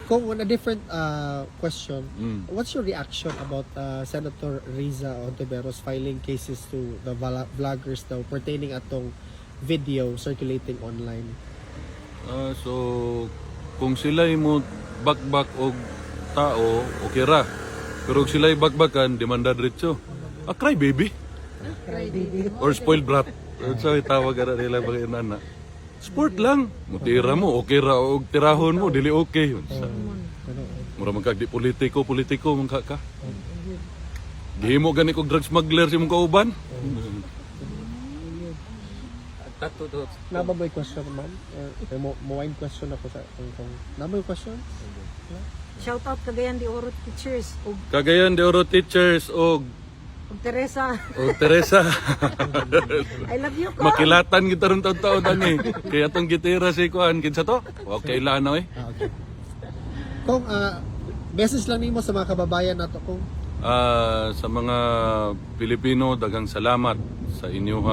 Kung on a different question, what's your reaction about Senator Riza Ontiveros filing cases to the vloggers daw pertaining atong video circulating online? So, kung sila'y mo bakbak og tao, okay ra. Pero kung sila'y bakbakan, demanda diretso. A cry baby. Or spoiled brat. So, itawag ka na nila mga inana. Sport lang. Mutira mo, okay ra. O tirahon mo, dili okay. Mura man kag di politiko mong ka. Di mo gani kog drug smuggler si mong kauban. Nababoy question man? Mo-wine question ako sa kung nababoy question? Shout out Cagayan de Oro teachers ug Cagayan de Oro teachers og Teresa. Teresa. I love you ko. Makilatan kita ron taon-taon ani. Kaya tong gitira si kuan kinsa to? Okay lang na Okay. Kung message lang nimo sa mga kababayan nato kung Sa mga Pilipino, daghang salamat sa inyong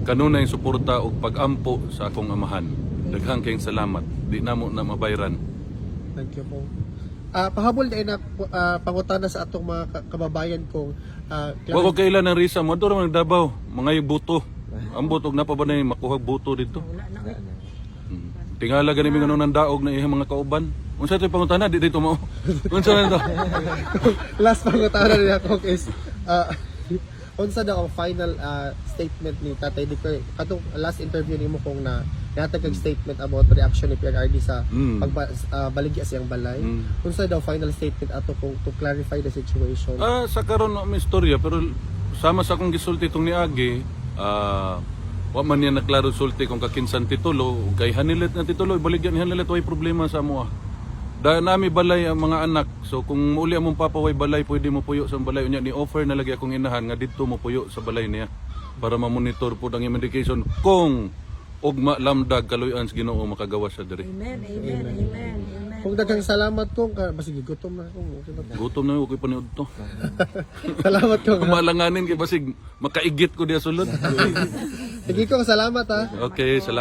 kanunay suporta o pag-ampo sa akong amahan. Daghang kayong salamat. Di na mo na mabayran. thank you po. Pahabol na pangutana sa atong mga kababayan kung Wa ko kailan ang risa mo dito man Davao, mga buto. Ang butog na pa ba na makuhag buto dito? Tingala gani mi nganong nandaog na ihang mga kauban. Unsa tay pangutana di dito mo? Unsa man to? last pangutana nila ko is unsa daw ang final statement ni Tatay Dicoy katong last interview nimo kung na natag kag statement about reaction ni PRRD sa pagbaligya siyang balay. Unsa daw final statement ato kung to clarify the situation? Sa karon may istorya pero sama sa akong gisulti tong niagi, wa man niya naklaro sulti kung kakinsan titulo kay hanilet na titulo ibaligyan ni hanilet way problema sa amo. Da nami balay ang mga anak. So kung uli among papaway balay pwede mo puyo sa balay unya ni offer na lagi akong inahan nga didto mo puyo sa balay niya para ma-monitor po ang medication kung ugma lamdag kaluyan sa Ginoo makagawa sa diri. Amen, amen, amen, amen. Kung daghang salamat kung basig gutom na akong okay ba? Gutom na ako paniud to. Salamat kung Kumalanganin kay basig makaigit ko diya sulod. sige kong salamat ha. Okay, salamat.